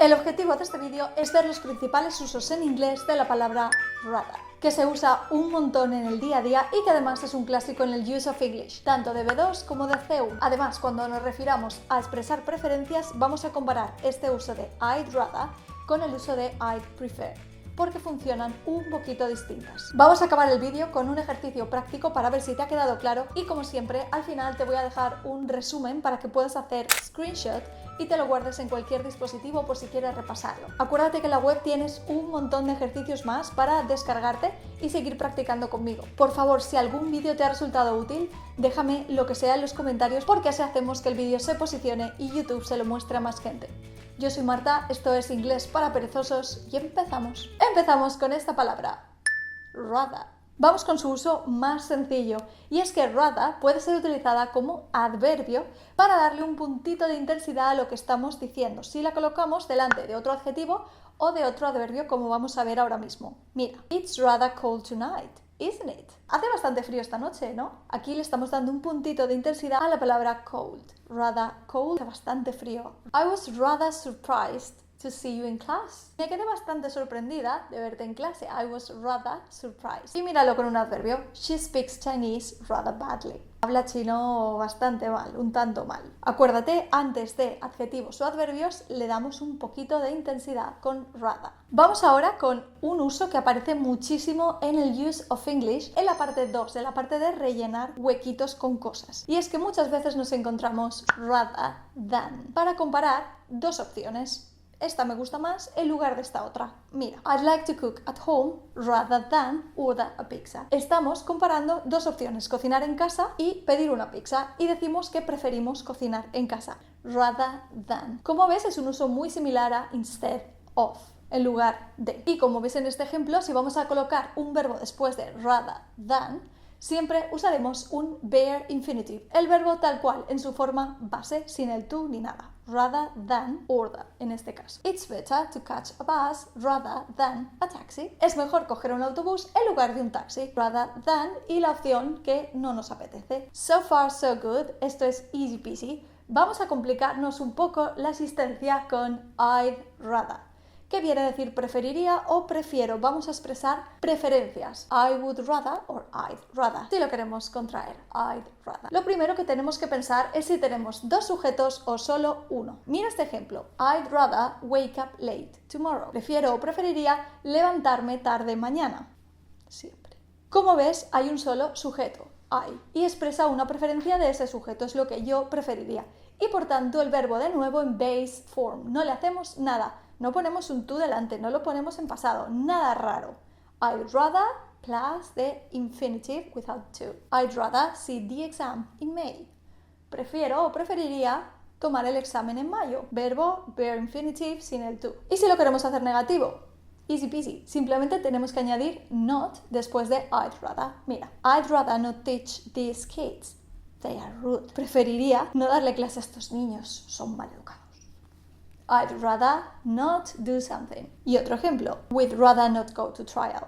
El objetivo de este vídeo es ver los principales usos en inglés de la palabra rather, que se usa un montón en el día a día y que además es un clásico en el Use of English, tanto de B2 como de C1. Además, cuando nos refiramos a expresar preferencias, vamos a comparar este uso de I'd rather con el uso de I'd prefer, porque funcionan un poquito distintas. Vamos a acabar el vídeo con un ejercicio práctico para ver si te ha quedado claro y, como siempre, al final te voy a dejar un resumen para que puedas hacer screenshot y te lo guardes en cualquier dispositivo por si quieres repasarlo. Acuérdate que en la web tienes un montón de ejercicios más para descargarte y seguir practicando conmigo. Por favor, si algún vídeo te ha resultado útil, déjame lo que sea en los comentarios porque así hacemos que el vídeo se posicione y YouTube se lo muestre a más gente. Yo soy Marta, esto es Inglés para Perezosos y empezamos. Empezamos con esta palabra, rather. Vamos con su uso más sencillo, y es que rather puede ser utilizada como adverbio para darle un puntito de intensidad a lo que estamos diciendo, si la colocamos delante de otro adjetivo o de otro adverbio, como vamos a ver ahora mismo. Mira, it's rather cold tonight, isn't it? Hace bastante frío esta noche, ¿no? Aquí le estamos dando un puntito de intensidad a la palabra cold. Rather cold, bastante frío. I was rather surprised to see you in class. Me quedé bastante sorprendida de verte en clase. I was rather surprised. Y míralo con un adverbio. She speaks Chinese rather badly. Habla chino bastante mal, un tanto mal. Acuérdate, antes de adjetivos o adverbios le damos un poquito de intensidad con rather. Vamos ahora con un uso que aparece muchísimo en el Use of English en la parte 2, en la parte de rellenar huequitos con cosas. Y es que muchas veces nos encontramos rather than para comparar dos opciones. Esta me gusta más en lugar de esta otra. Mira, I'd like to cook at home rather than order a pizza. Estamos comparando dos opciones, cocinar en casa y pedir una pizza, y decimos que preferimos cocinar en casa. Rather than. Como ves, es un uso muy similar a instead of, en lugar de. Y como ves en este ejemplo, si vamos a colocar un verbo después de rather than, siempre usaremos un bare infinitive, el verbo tal cual, en su forma base, sin el to ni nada. Rather than order, en este caso. It's better to catch a bus rather than a taxi. Es mejor coger un autobús en lugar de un taxi. Rather than y la opción que no nos apetece. So far so good, esto es easy peasy. Vamos a complicarnos un poco la existencia con I'd rather, que viene a decir preferiría o prefiero. Vamos a expresar preferencias. I would rather or I'd rather. Si lo queremos contraer, I'd rather. Lo primero que tenemos que pensar es si tenemos dos sujetos o solo uno. Mira este ejemplo. I'd rather wake up late tomorrow. Prefiero o preferiría levantarme tarde mañana. Siempre. Como ves, hay un solo sujeto, I, y expresa una preferencia de ese sujeto, es lo que yo preferiría. Y por tanto el verbo de nuevo en base form. No le hacemos nada. No ponemos un to delante, no lo ponemos en pasado, nada raro. I'd rather plus the infinitive without to. I'd rather see the exam in May. Prefiero o preferiría tomar el examen en mayo. Verbo bare infinitive sin el to. ¿Y si lo queremos hacer negativo? Easy peasy. Simplemente tenemos que añadir not después de I'd rather. Mira, I'd rather not teach these kids. They are rude. Preferiría no darle clase a estos niños, son maleducados. I'd rather not do something. Y otro ejemplo, we'd rather not go to trial.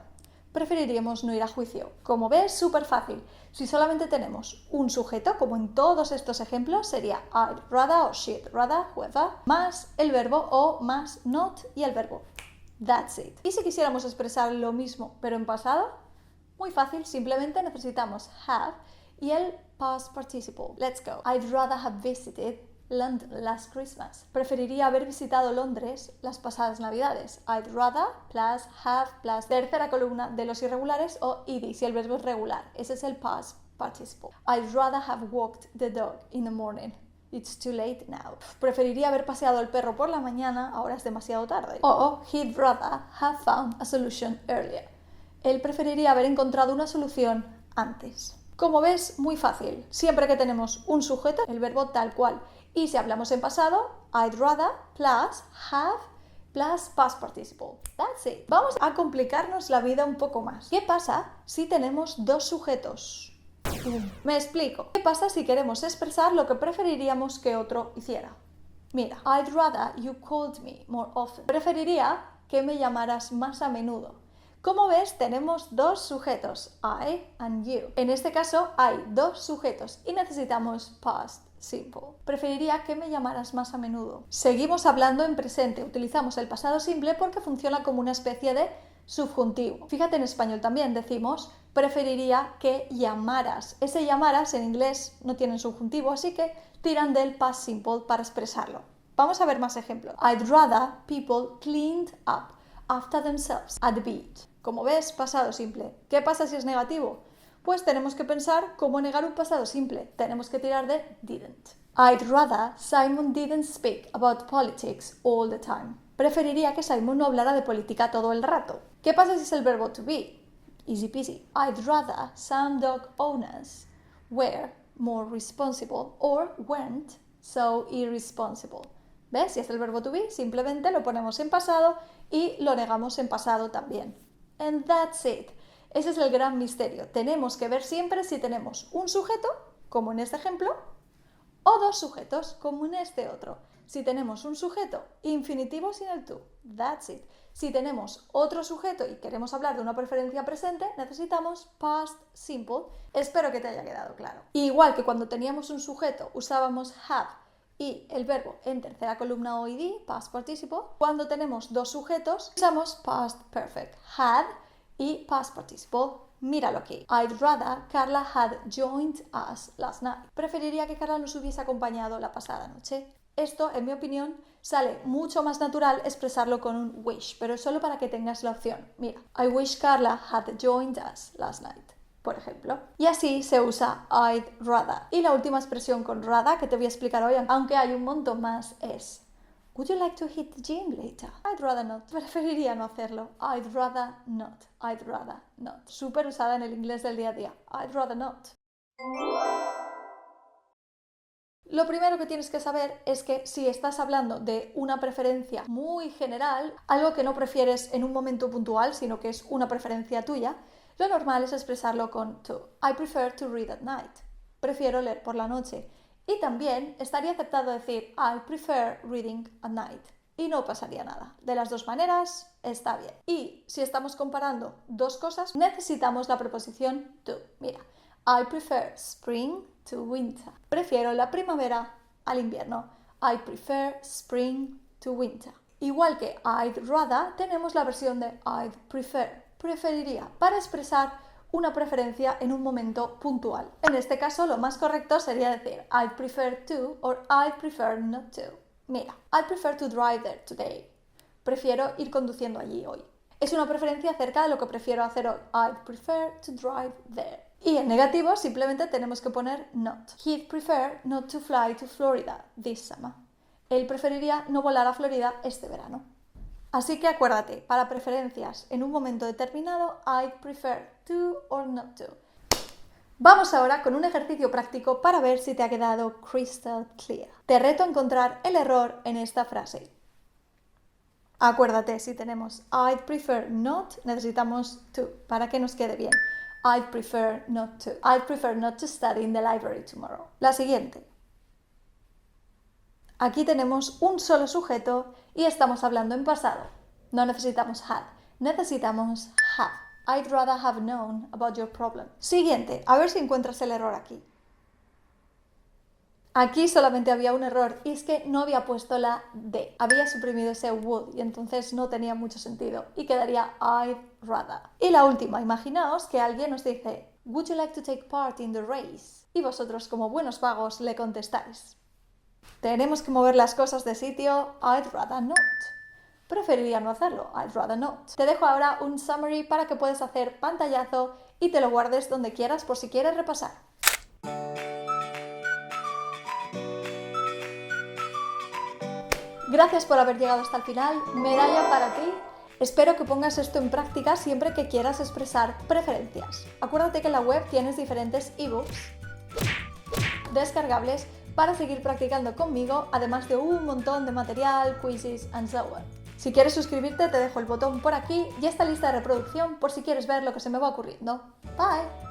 Preferiríamos no ir a juicio. Como ves, súper fácil. Si solamente tenemos un sujeto, como en todos estos ejemplos, sería I'd rather o she'd rather, whoever, más el verbo o más not y el verbo. That's it. Y si quisiéramos expresar lo mismo, pero en pasado, muy fácil, simplemente necesitamos have y el past participle. Let's go. I'd rather have visited London last Christmas. Preferiría haber visitado Londres las pasadas navidades. I'd rather plus have plus tercera columna de los irregulares o ed si el verbo es regular. Ese es el past participle. I'd rather have walked the dog in the morning. It's too late now. Preferiría haber paseado al perro por la mañana, ahora es demasiado tarde. O he'd rather have found a solution earlier. Él preferiría haber encontrado una solución antes. Como ves, muy fácil. Siempre que tenemos un sujeto, el verbo tal cual. Y si hablamos en pasado, I'd rather plus have plus past participle. That's it. Vamos a complicarnos la vida un poco más. ¿Qué pasa si tenemos dos sujetos? Me explico. ¿Qué pasa si queremos expresar lo que preferiríamos que otro hiciera? Mira, I'd rather you called me more often. Preferiría que me llamaras más a menudo. Como ves, tenemos dos sujetos, I and you. En este caso hay dos sujetos y necesitamos past simple. Preferiría que me llamaras más a menudo. Seguimos hablando en presente. Utilizamos el pasado simple porque funciona como una especie de subjuntivo. Fíjate, en español también decimos preferiría que llamaras. Ese llamaras en inglés no tiene subjuntivo, así que tiran del past simple para expresarlo. Vamos a ver más ejemplos. I'd rather people cleaned up after themselves at the beach. Como ves, pasado simple. ¿Qué pasa si es negativo? Pues tenemos que pensar cómo negar un pasado simple. Tenemos que tirar de didn't. I'd rather Simon didn't speak about politics all the time. Preferiría que Simon no hablara de política todo el rato. ¿Qué pasa si es el verbo to be? Easy peasy. I'd rather some dog owners were more responsible or weren't so irresponsible. ¿Ves? Si es el verbo to be, simplemente lo ponemos en pasado y lo negamos en pasado también. And that's it. Ese es el gran misterio. Tenemos que ver siempre si tenemos un sujeto, como en este ejemplo, o dos sujetos, como en este otro. Si tenemos un sujeto infinitivo sin el to, that's it. Si tenemos otro sujeto y queremos hablar de una preferencia presente, necesitamos past simple. Espero que te haya quedado claro. Igual que cuando teníamos un sujeto usábamos have y el verbo en tercera columna o id, past participle, cuando tenemos dos sujetos usamos past perfect, had y past participle. Míralo aquí. I'd rather Carla had joined us last night. Preferiría que Carla nos hubiese acompañado la pasada noche. Esto, en mi opinión, sale mucho más natural expresarlo con un wish, pero solo para que tengas la opción. Mira, I wish Carla had joined us last night, por ejemplo. Y así se usa I'd rather. Y la última expresión con rather que te voy a explicar hoy, aunque hay un montón más, es Would you like to hit the gym later? I'd rather not. Preferiría no hacerlo. I'd rather not. I'd rather not. Súper usada en el inglés del día a día. I'd rather not. Lo primero que tienes que saber es que si estás hablando de una preferencia muy general, algo que no prefieres en un momento puntual, sino que es una preferencia tuya, lo normal es expresarlo con to. I prefer to read at night. Prefiero leer por la noche. Y también estaría aceptado decir I prefer reading at night. Y no pasaría nada. De las dos maneras está bien. Y si estamos comparando dos cosas, necesitamos la preposición to. Mira, I prefer spring to winter. Prefiero la primavera al invierno. I prefer spring to winter. Igual que I'd rather, tenemos la versión de I'd prefer. Preferiría para expresar una preferencia en un momento puntual. En este caso, lo más correcto sería decir I'd prefer to or I'd prefer not to. Mira, I'd prefer to drive there today. Prefiero ir conduciendo allí hoy. Es una preferencia acerca de lo que prefiero hacer hoy. I'd prefer to drive there. Y en negativo simplemente tenemos que poner not. He'd prefer not to fly to Florida this summer. Él preferiría no volar a Florida este verano. Así que acuérdate, para preferencias en un momento determinado, I'd prefer to or not to. Vamos ahora con un ejercicio práctico para ver si te ha quedado crystal clear. Te reto a encontrar el error en esta frase. Acuérdate, si tenemos I'd prefer not, necesitamos to para que nos quede bien. I'd prefer not to. I'd prefer not to study in the library tomorrow. La siguiente. Aquí tenemos un solo sujeto y estamos hablando en pasado. No necesitamos had, necesitamos have. I'd rather have known about your problem. Siguiente, a ver si encuentras el error aquí. Aquí solamente había un error y es que no había puesto la de. Había suprimido ese would y entonces no tenía mucho sentido y quedaría I'd rather. Y la última, imaginaos que alguien os dice Would you like to take part in the race? Y vosotros como buenos vagos le contestáis. Tenemos que mover las cosas de sitio. I'd rather not. Preferiría no hacerlo. I'd rather not. Te dejo ahora un summary para que puedas hacer pantallazo y te lo guardes donde quieras por si quieres repasar. Gracias por haber llegado hasta el final. Medalla para ti. Espero que pongas esto en práctica siempre que quieras expresar preferencias. Acuérdate que en la web tienes diferentes ebooks descargables para seguir practicando conmigo, además de un montón de material, quizzes and so on. Si quieres suscribirte, te dejo el botón por aquí y esta lista de reproducción por si quieres ver lo que se me va ocurriendo. Bye!